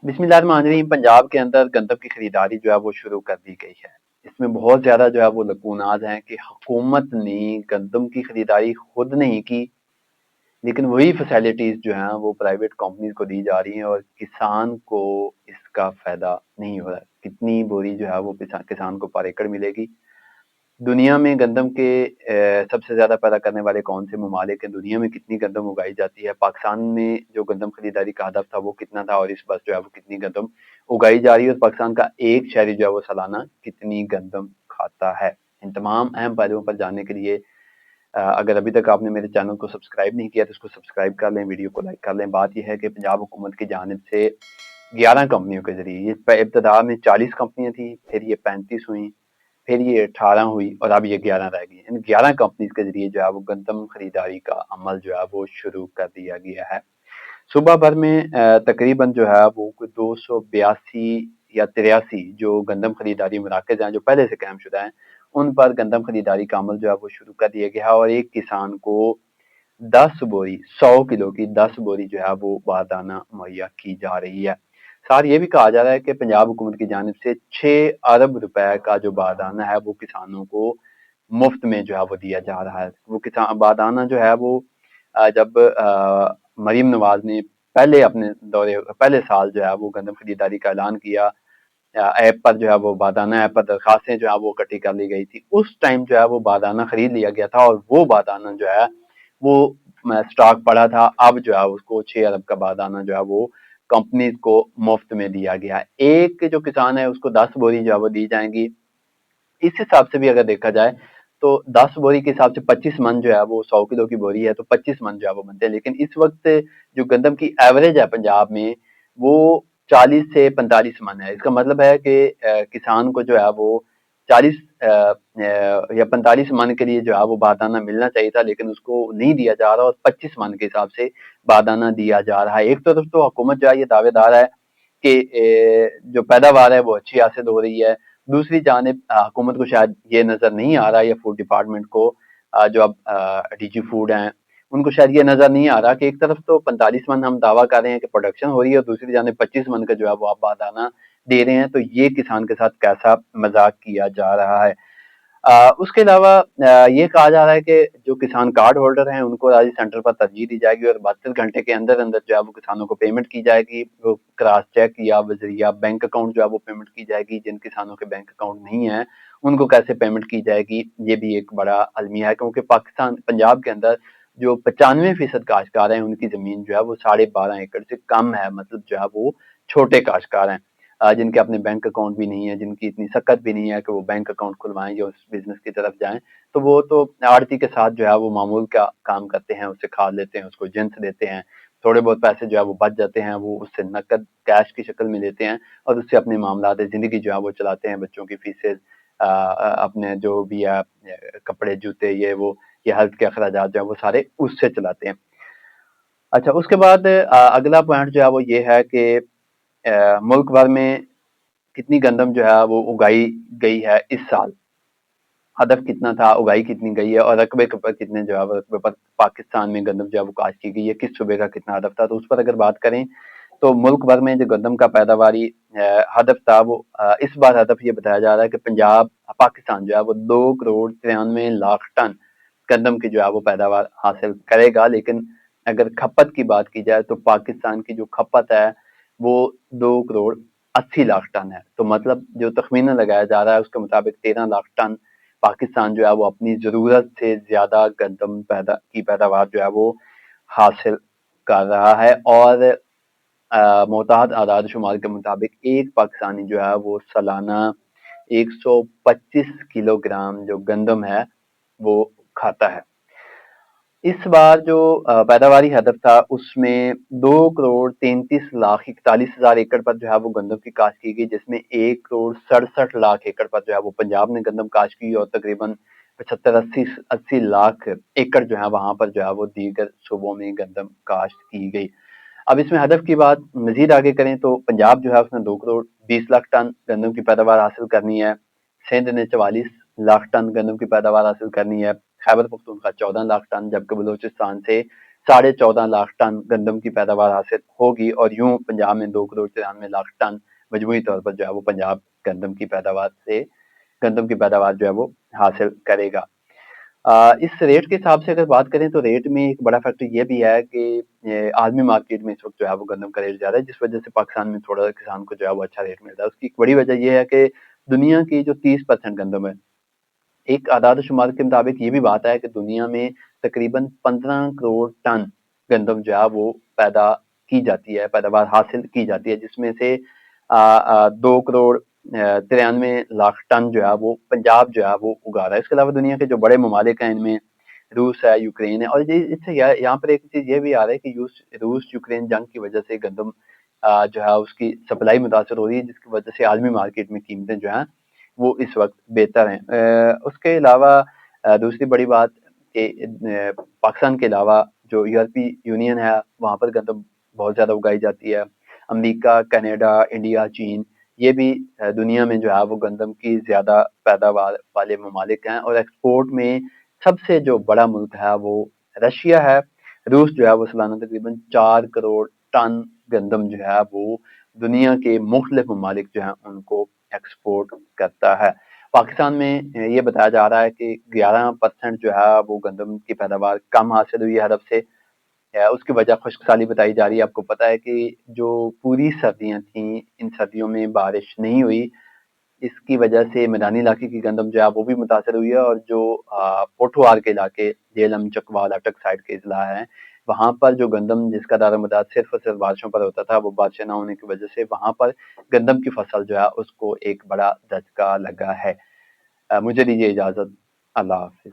बिस्मिल्लाहिर्रहमानिर्रहीम। पंजाब के अंदर गंदम की खरीदारी जो है वो शुरू कर दी गई है। इसमें बहुत ज़्यादा जो है वो लकूनात हैं कि हुकूमत ने गंदम की खरीदारी खुद नहीं की, लेकिन वही फैसिलिटीज़ जो हैं वो प्राइवेट कंपनीज़ को दी जा रही हैं और किसान को इसका फ़ायदा नहीं हो रहा है। कितनी बोरी जो है वो किसान को पर एकड़ मिलेगी? दुनिया में गंदम के सबसे ज़्यादा पैदा करने वाले कौन से ममालिक हैं? दुनिया में कितनी गंदम उगाई जाती है? पाकिस्तान में जो गंदम खरीदारी का हदफ था वो कितना था और इस वक्त जो है वो कितनी गंदम उगाई जा रही है और पाकिस्तान का एक शहरी जो है वो सालाना कितनी गंदम खाता है? इन तमाम अहम पहलुओं पर जानने के लिए अगर अभी तक आपने मेरे चैनल को सब्सक्राइब नहीं किया तो उसको सब्सक्राइब कर लें, वीडियो को लाइक कर लें। बात यह है कि पंजाब हुकूमत की जानिब से 11 कंपनियों के ज़रिए, ये इब्तदा में 40 कंपनियाँ थी, फिर ये 35 हुई, फिर ये 18 हुई और अब ये 11 रह गई। इन 11 कंपनीज के जरिए जो है वो गंदम खरीदारी का अमल जो है वो शुरू कर दिया गया है। सुबह भर में तकरीबन जो है वो 282 या 83 जो गंदम खरीदारी मराकज़ हैं जो पहले से कायम शुदा हैं, उन पर गंदम खरीदारी का अमल जो है वो शुरू कर दिया गया है और एक किसान को 10 बोरी 100 किलो की 10 बोरी जो है वो बारदाना मुहैया की जा रही है। साथ ये भी कहा जा रहा है कि पंजाब हुकूमत की जानिब से 6 अरब रुपए का जो बारदाना है वो किसानों को मुफ्त में जो है वो दिया जा रहा है। वो किसान बारदाना जो है वो जब मरीम नवाज ने पहले साल जो है वो गंदम खरीदारी का ऐलान किया, ऐप पर जो है वो बारदाना ऐप पर दरखास्तें जो है वो इकट्ठी कर ली गई थी। उस टाइम जो है वो बारदाना खरीद लिया गया था और वो बारदाना जो है वो स्टॉक पड़ा था। अब जो है उसको 6 अरब का बारदाना जो है वो कंपनीज को मुफ्त में दिया गया है। एक जो किसान है उसको 10 बोरी जो है वो दी जाएंगी। इस हिसाब से भी अगर देखा जाए तो 10 बोरी के हिसाब से 25 मन जो है वो 100 किलो की बोरी है तो 25 मन जो है वो बनते हैं। लेकिन इस वक्त जो गंदम की एवरेज है पंजाब में वो 40 से 45 मन है। इसका मतलब है कि किसान को जो है वो 40 या 45 मन के लिए जो है वो बारदाना मिलना चाहिए था, लेकिन उसको नहीं दिया जा रहा और 25 मन के हिसाब से बारदाना दिया जा रहा है। एक तरफ तो हुकूमत जो है ये दावेदार है कि जो पैदावार है वो अच्छी हासिल हो रही है। दूसरी जानिब हुकूमत को शायद ये नज़र नहीं आ रहा है या फूड डिपार्टमेंट को जो अब डीजी फूड हैं उनको शायद ये नज़र नहीं आ रहा कि एक तरफ तो 45 मन हम दावा कर रहे हैं कि प्रोडक्शन हो रही है और दूसरी जानिब 25 मन का जो है वो आप बारदाना दे रहे हैं, तो ये किसान के साथ कैसा मजाक किया जा रहा है। उसके अलावा ये कहा जा रहा है कि जो किसान कार्ड होल्डर हैं उनको राजी सेंटर पर तरजीह दी जाएगी और 72 घंटे के अंदर अंदर जो है वो किसानों को पेमेंट की जाएगी। वो क्रॉस चेक या वजरिया बैंक अकाउंट जो है वो पेमेंट की जाएगी। जिन किसानों के बैंक अकाउंट नहीं है उनको कैसे पेमेंट की जाएगी, ये भी एक बड़ा अलमिया है, क्योंकि पाकिस्तान पंजाब के अंदर जो 95% काश्तकार हैं उनकी जमीन जो है वो 12.5 एकड़ से कम है। मतलब जो है वो छोटे काश्तकार हैं जिनके अपने बैंक अकाउंट भी नहीं है, जिनकी इतनी सकत भी नहीं है कि वो बैंक अकाउंट खुलवाएं या उस बिजनेस की तरफ जाएं। तो वो तो आड़ती के साथ जो है वो मामूल का काम करते हैं, उससे खाद लेते हैं, उसको जिन्स देते हैं, थोड़े बहुत पैसे जो है वो बच जाते हैं, वो उससे नकद कैश की शक्ल में लेते हैं और उससे अपने मामला जिंदगी जो है वो चलाते हैं। बच्चों की फीसेज, अपने जो भी है कपड़े जूते ये वो, ये हेल्थ के अखराजात जो है वो सारे उससे चलाते हैं। अच्छा, उसके बाद अगला पॉइंट जो है वो ये है कि मुल्क भर में कितनी गंदम जो है वो उगाई गई है इस साल, हदफ कितना था, उगाई कितनी गई है और रकबे के पर कितने जो है रकबे पर पाकिस्तान में गंदम जो है वो काश्त की गई है, किस सूबे का कितना हदफ था। तो उस पर अगर बात करें तो मुल्क भर में जो गंदम का पैदावारी हदफ था वो इस बार हदफ ये बताया जा रहा है कि पंजाब पाकिस्तान जो है वो 2 करोड़ 93 लाख टन गंदम की जो है वो पैदावार हासिल करेगा। लेकिन अगर खपत की बात की जाए तो पाकिस्तान की जो खपत है वो 2 करोड़ 80 लाख टन है। तो मतलब जो तखमीना लगाया जा रहा है उसके मुताबिक 13 लाख टन पाकिस्तान जो है वो अपनी जरूरत से ज्यादा गंदम की पैदावार जो है वो हासिल कर रहा है। और मोहतात आदाद शुमार के मुताबिक एक पाकिस्तानी जो है वो सालाना 125 किलोग्राम जो गंदम है वो खाता है। इस बार जो पैदावारी हदफ था उसमें 2 करोड़ 33 लाख 41 हजार एकड़ पर जो है वो गंदम की काश्त की गई, जिसमें 1 करोड़ 67 लाख एकड़ पर जो है वो पंजाब ने गंदम काश्त की और तकरीबन 75-80 लाख एकड़ जो है वहां पर जो है वो दीगर सूबों में गंदम काश्त की गई। अब इसमें हदफ की बात मजीद आगे करें तो पंजाब जो है उसने 2 करोड़ 20 लाख टन गंदम की पैदावार हासिल करनी है, सिंध ने 44 लाख टन गंदम की पैदावार हासिल करनी है, खैबर पख्तूनख्वा 14 लाख टन, जबकि बलूचिस्तान से 14.5 लाख टन गंदम की पैदावार हासिल होगी, और यूं पंजाब में 2 करोड़ 93 लाख टन मजमूई तौर पर जो है वो पंजाब गंदम की पैदावार जो है वो हासिल करेगा। इस रेट के हिसाब से अगर बात करें तो रेट में एक बड़ा फैक्टर ये भी है कि आलमी मार्केट में इस वक्त जो है वो गंदम का रेट ज्यादा है, जिस वजह से पाकिस्तान में थोड़ा किसान को जो है वो अच्छा रेट मिल रहा है। उसकी एक बड़ी वजह यह है कि दुनिया की जो 30% गंदम है, एक आदाद शुमार के मुताबिक ये भी बात है कि दुनिया में तकरीबन 15 करोड़ टन गंदम जो है वो पैदा की जाती है, पैदावार हासिल की जाती है, जिसमें से 2 करोड़ 93 लाख टन जो है वो पंजाब जो है वो उगा रहा है। इसके अलावा दुनिया के जो बड़े ममालिक हैं, इनमें रूस है, यूक्रेन है, और इससे यहाँ पर एक चीज ये भी आ रहा है कि रूस यूक्रेन जंग की वजह से गंदम जो है उसकी सप्लाई मुतासर हो रही है, जिसकी वजह से आलमी मार्केट में कीमतें जो हैं वो इस वक्त बेहतर हैं। उसके अलावा दूसरी बड़ी बात कि पाकिस्तान के अलावा जो यूरोपीय यूनियन है वहाँ पर गंदम बहुत ज़्यादा उगाई जाती है। अमेरिका, कनाडा, इंडिया, चीन, ये भी दुनिया में जो है वो गंदम की ज़्यादा पैदावार वाले ममालिक हैं, और एक्सपोर्ट में सबसे जो बड़ा मुल्क है वो रशिया है। रूस जो है वो सालाना तकरीबन 4 करोड़ टन गंदम जो है वो दुनिया के मुख्तलिफ ममालिक जो हैं उनको एक्सपोर्ट करता है। पाकिस्तान में ये बताया जा रहा है कि 11% जो है वो गंदम की पैदावार कम हासिल हुई है अरब से। उसकी वजह खुश्क साली बताई जा रही है। आपको पता है कि जो पूरी सर्दियां थी, इन सर्दियों में बारिश नहीं हुई, इसकी वजह से मैदानी इलाके की गंदम जो है वो भी मुतासर हुई है, और जो पोठोहार के इलाके, जेहलम, चकवाल, अटक साइड के इजला हैं, वहां पर जो गंदम जिसका दारोमदार सिर्फ और सिर्फ बारिशों पर होता था, वो बारिशें ना होने की वजह से वहां पर गंदम की फसल जो है उसको एक बड़ा झटका लगा है। मुझे दीजिए इजाजत। अल्लाह हाफिज।